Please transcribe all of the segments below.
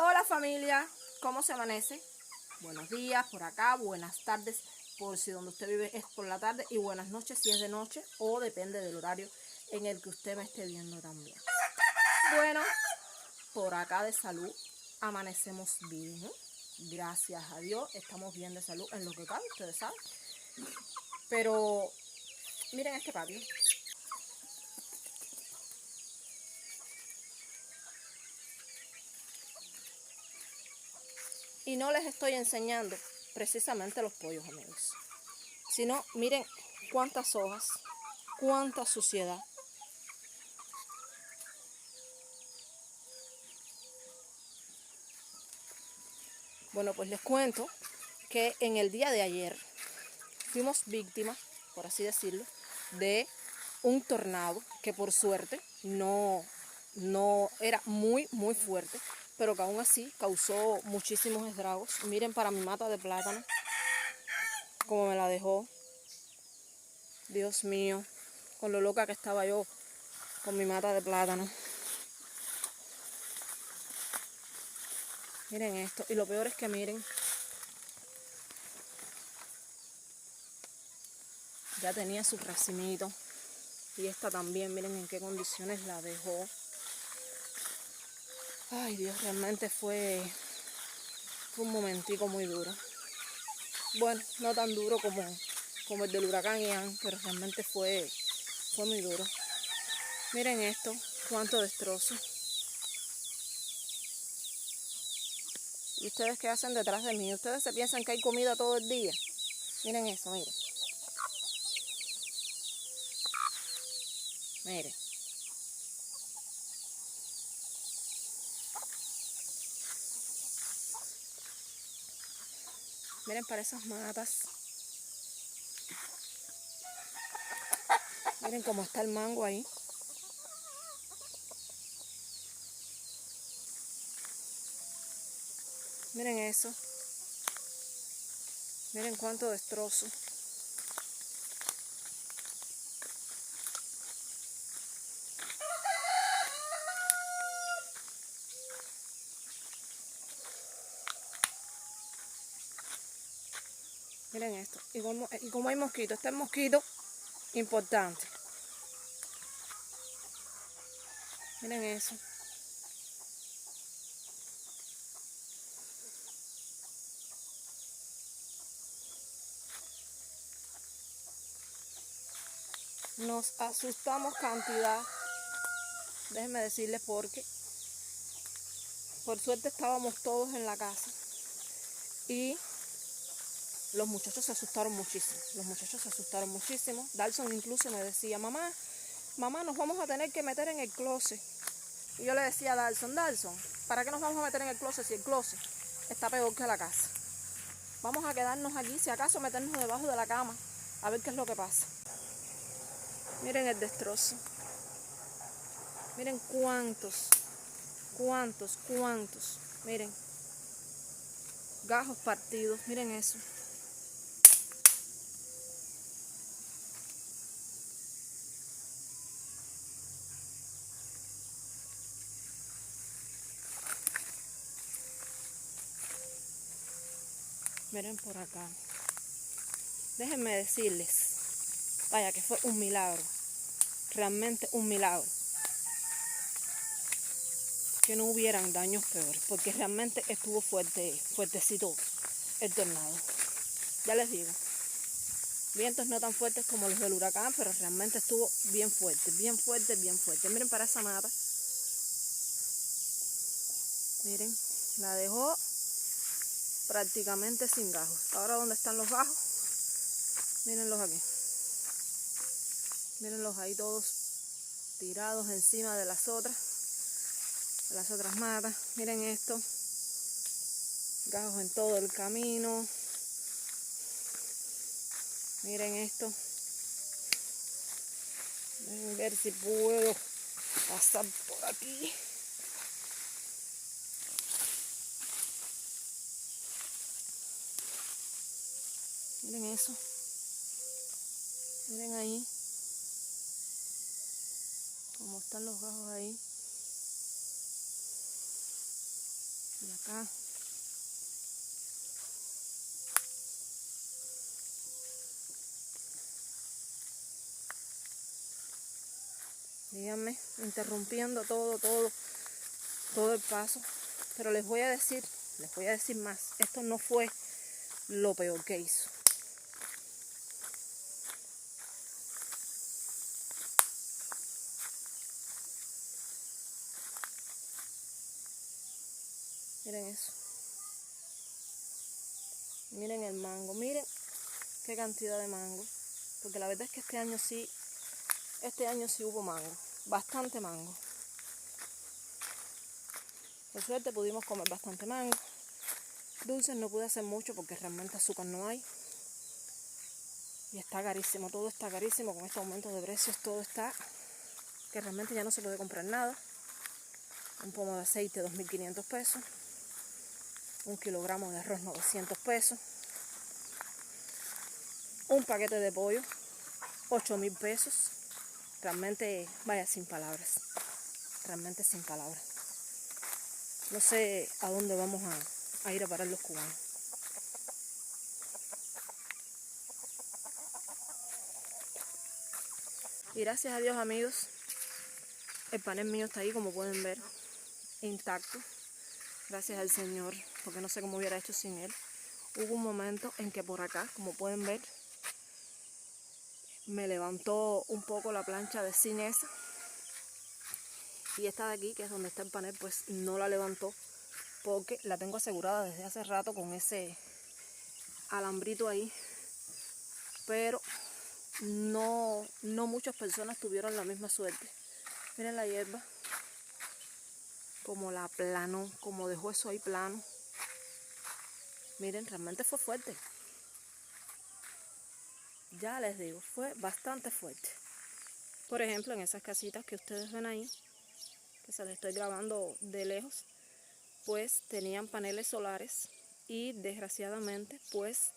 Hola familia, ¿cómo se amanece? Buenos días por acá, buenas tardes por si donde usted vive es por la tarde y buenas noches si es de noche o depende del horario en el que usted me esté viendo también. Bueno, por acá de salud amanecemos bien, gracias a Dios, estamos bien de salud en lo que cabe, ustedes saben. Pero miren este patio. Y no les estoy enseñando precisamente los pollos, amigos, sino miren cuántas hojas, cuánta suciedad. Bueno, pues les cuento que en el día de ayer fuimos víctimas, por así decirlo, de un tornado que por suerte no era muy fuerte, pero que aún así causó muchísimos estragos. Miren para mi mata de plátano, como me la dejó. Dios mío, con lo loca que estaba yo con mi mata de plátano. Miren esto, y lo peor es que miren, ya tenía su racimito. Y esta también, miren en qué condiciones la dejó. Ay Dios, realmente fue un momentico muy duro. Bueno, no tan duro como el del huracán Ian, pero realmente fue muy duro. Miren esto, cuánto destrozo. ¿Y ustedes qué hacen detrás de mí? ¿Ustedes se piensan que hay comida todo el día? Miren eso, miren. Miren. Miren para esas matas. Miren cómo está el mango ahí. Miren eso. Miren cuánto destrozo. Miren esto. Y como hay mosquitos. Este es mosquito importante. Miren eso. Nos asustamos cantidad. Déjenme decirles porque por suerte estábamos todos en la casa. Y los muchachos se asustaron muchísimo. Dalson incluso me decía, mamá, nos vamos a tener que meter en el closet. Y yo le decía a Dalson, ¿para qué nos vamos a meter en el closet si el closet está peor que la casa? Vamos a quedarnos aquí, si acaso meternos debajo de la cama, a ver qué es lo que pasa. Miren el destrozo. Miren cuántos. Miren. Gajos partidos, miren eso. Miren por acá. Déjenme decirles, vaya que fue un milagro, realmente un milagro, que no hubieran daños peores, porque realmente estuvo fuertecito el tornado. Ya les digo, vientos no tan fuertes como los del huracán, pero realmente estuvo bien fuerte. Miren para esa mata. Miren, la dejó prácticamente sin gajos. Ahora, ¿dónde están los gajos? Mírenlos aquí. Mírenlos ahí todos tirados encima de las otras matas. Miren esto. Gajos en todo el camino. Miren esto. Déjenme ver si puedo pasar por aquí. Miren eso. Miren ahí. Cómo están los gajos ahí. Y acá. Díganme, interrumpiendo todo el paso. Pero les voy a decir más. Esto no fue lo peor que hizo. Miren eso. Miren el mango. Miren qué cantidad de mango. Porque la verdad es que este año sí hubo mango. Bastante mango. Por suerte pudimos comer bastante mango. Dulces no pude hacer mucho porque realmente azúcar no hay. Y está carísimo, todo está carísimo con este aumento de precios, todo está que realmente ya no se puede comprar nada. Un pomo de aceite 2.500 pesos, un kilogramo de arroz 900 pesos, un paquete de pollo 8.000 pesos. Realmente, vaya, sin palabras, realmente sin palabras. No sé a dónde vamos a ir a parar los cubanos. Y gracias a Dios, amigos, el panel mío está ahí, como pueden ver, intacto. Gracias al Señor, porque no sé cómo hubiera hecho sin Él. Hubo un momento en que por acá, como pueden ver, me levantó un poco la plancha de zinc esa. Y esta de aquí, que es donde está el panel, pues no la levantó, porque la tengo asegurada desde hace rato con ese alambrito ahí. Pero no muchas personas tuvieron la misma suerte. Miren la hierba, como la planó, como dejó eso ahí plano. Miren, realmente fue fuerte. Ya les digo, fue bastante fuerte. Por ejemplo, en esas casitas que ustedes ven ahí, que se les estoy grabando de lejos, pues tenían paneles solares y desgraciadamente pues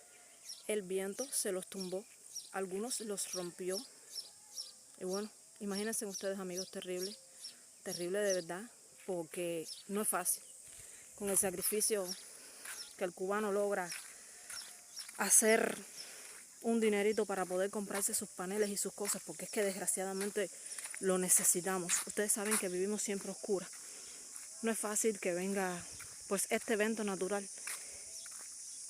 el viento se los tumbó. Algunos los rompió. Y bueno, imagínense ustedes, amigos, terrible. Terrible de verdad, porque no es fácil. Con el sacrificio que el cubano logra hacer un dinerito para poder comprarse sus paneles y sus cosas, porque es que desgraciadamente lo necesitamos. Ustedes saben que vivimos siempre oscuras. No es fácil que venga pues este evento natural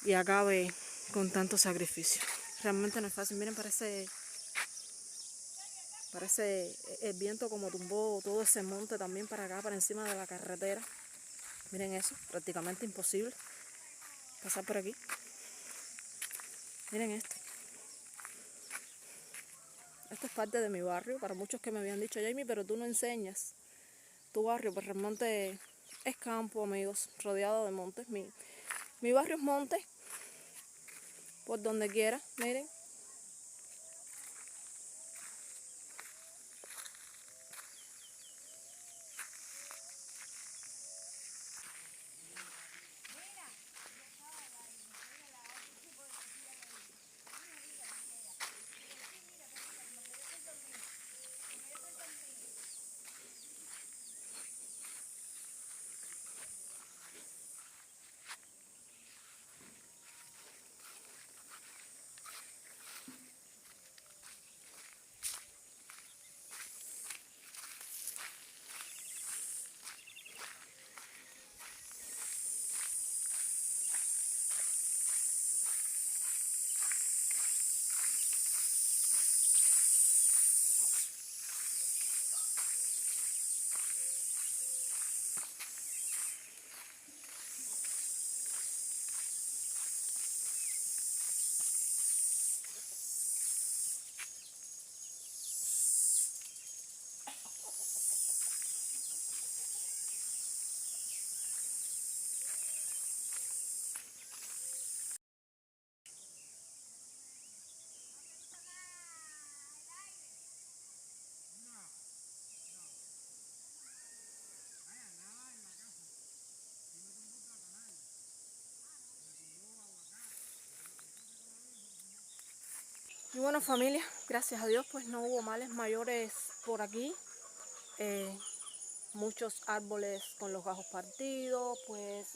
y acabe con tanto sacrificio. Realmente no es fácil. Miren, parece el viento como tumbó todo ese monte también para acá, para encima de la carretera. Miren eso, prácticamente imposible pasar por aquí. Miren esto. Esto es parte de mi barrio. Para muchos que me habían dicho, Jamie, pero tú no enseñas tu barrio. Pues realmente es campo, amigos, rodeado de montes. Mi barrio es monte, por donde quiera. Miren. Y bueno, familia, gracias a Dios pues no hubo males mayores por aquí. Muchos árboles con los gajos partidos, pues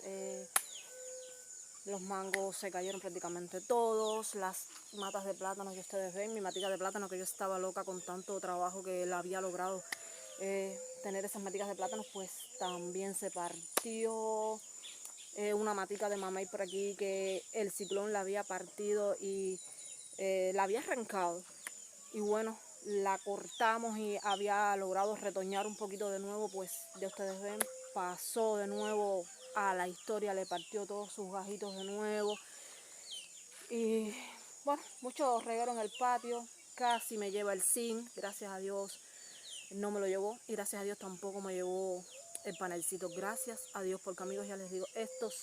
los mangos se cayeron prácticamente todos, las matas de plátano que ustedes ven, mi matica de plátano que yo estaba loca con tanto trabajo que él había logrado tener esas maticas de plátano, pues también se partió. Una matica de mamey por aquí que el ciclón la había partido y la había arrancado. Y bueno, la cortamos y había logrado retoñar un poquito de nuevo, pues ya ustedes ven, pasó de nuevo a la historia, le partió todos sus gajitos de nuevo. Y bueno, mucho reguero en el patio, casi me lleva el zinc, gracias a Dios no me lo llevó y gracias a Dios tampoco me llevó el panelcito. Gracias a Dios, porque amigos, ya les digo, estos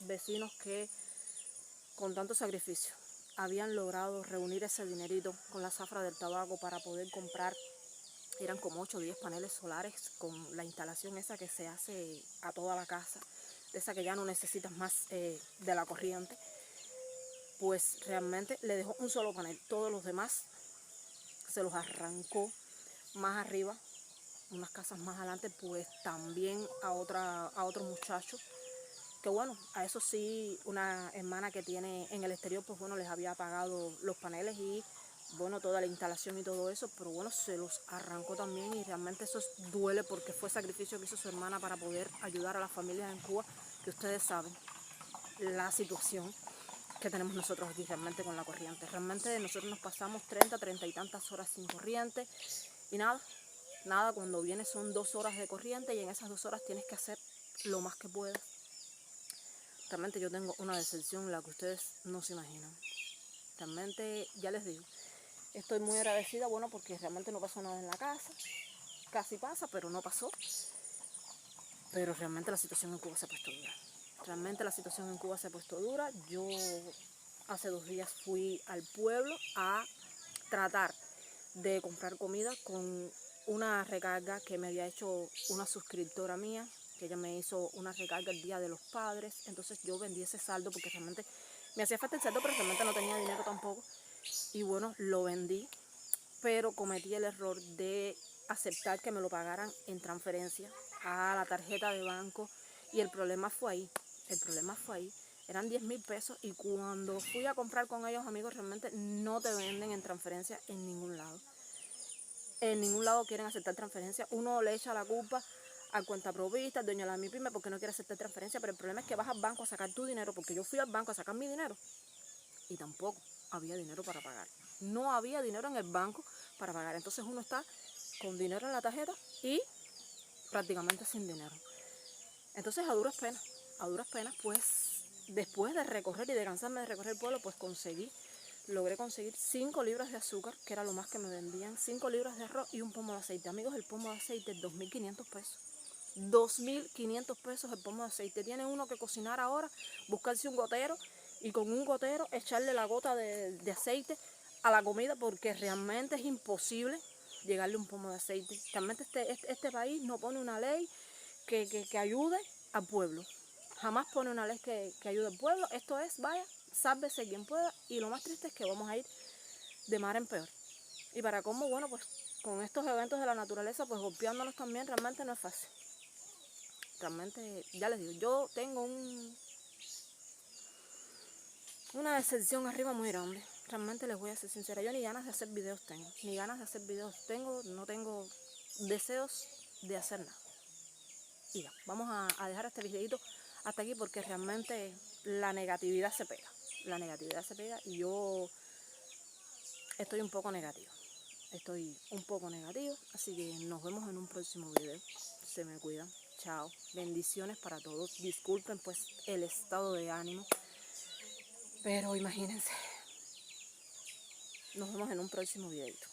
vecinos que con tanto sacrificio habían logrado reunir ese dinerito con la zafra del tabaco para poder comprar, eran como 8 o 10 paneles solares con la instalación esa que se hace a toda la casa, esa que ya no necesitas más de la corriente. Pues realmente le dejó un solo panel, todos los demás se los arrancó más arriba, unas casas más adelante, pues también a otro muchacho, que bueno, a eso sí, una hermana que tiene en el exterior, pues bueno, les había pagado los paneles y bueno, toda la instalación y todo eso, pero bueno, se los arrancó también y realmente eso duele porque fue sacrificio que hizo su hermana para poder ayudar a las familias en Cuba, que ustedes saben la situación que tenemos nosotros aquí realmente con la corriente. Realmente nosotros nos pasamos 30 y tantas horas sin corriente y nada, cuando viene son 2 horas de corriente y en esas 2 horas tienes que hacer lo más que puedas. Realmente yo tengo una decepción, la que ustedes no se imaginan. Realmente, ya les digo, estoy muy agradecida, bueno, porque realmente no pasó nada en la casa. Casi pasa, pero no pasó. Pero realmente la situación en Cuba se ha puesto dura. Realmente la situación en Cuba se ha puesto dura. Yo hace 2 días fui al pueblo a tratar de comprar comida con una recarga que me había hecho una suscriptora mía, que ella me hizo una recarga el Día de los Padres. Entonces yo vendí ese saldo porque realmente me hacía falta el saldo, pero realmente no tenía dinero tampoco. Y bueno, lo vendí, pero cometí el error de aceptar que me lo pagaran en transferencia a la tarjeta de banco y el problema fue ahí, eran 10.000 pesos y cuando fui a comprar con ellos, amigos, realmente no te venden en transferencia en ningún lado. En ningún lado quieren aceptar transferencia, uno le echa la culpa al cuentaprovista, al dueño de la MIPYME porque no quiere aceptar transferencia, pero el problema es que vas al banco a sacar tu dinero, porque yo fui al banco a sacar mi dinero y tampoco había dinero para pagar. No había dinero en el banco para pagar. Entonces uno está con dinero en la tarjeta y prácticamente sin dinero. Entonces a duras penas, pues después de recorrer y de cansarme de recorrer el pueblo, pues logré conseguir 5 libras de azúcar, que era lo más que me vendían, 5 libras de arroz y un pomo de aceite. Amigos, el pomo de aceite es 2.500 pesos. 2.500 pesos el pomo de aceite. Tiene uno que cocinar ahora, buscarse un gotero y con un gotero echarle la gota de aceite a la comida porque realmente es imposible llegarle un pomo de aceite. Realmente este país no pone una ley que ayude al pueblo. Jamás pone una ley que ayude al pueblo. Esto es, vaya, sálvese quien pueda y lo más triste es que vamos a ir de mar en peor. Y para cómo, bueno, pues con estos eventos de la naturaleza, pues golpeándonos también, realmente no es fácil. Realmente, ya les digo, yo tengo una decepción arriba muy grande. Realmente les voy a ser sincera, yo ni ganas de hacer videos tengo, no tengo deseos de hacer nada. Y ya, vamos a dejar este videito hasta aquí porque realmente la negatividad se pega. Y yo estoy un poco negativa. Así que nos vemos en un próximo video. Se me cuidan. Chao. Bendiciones para todos. Disculpen pues el estado de ánimo. Pero imagínense. Nos vemos en un próximo videito.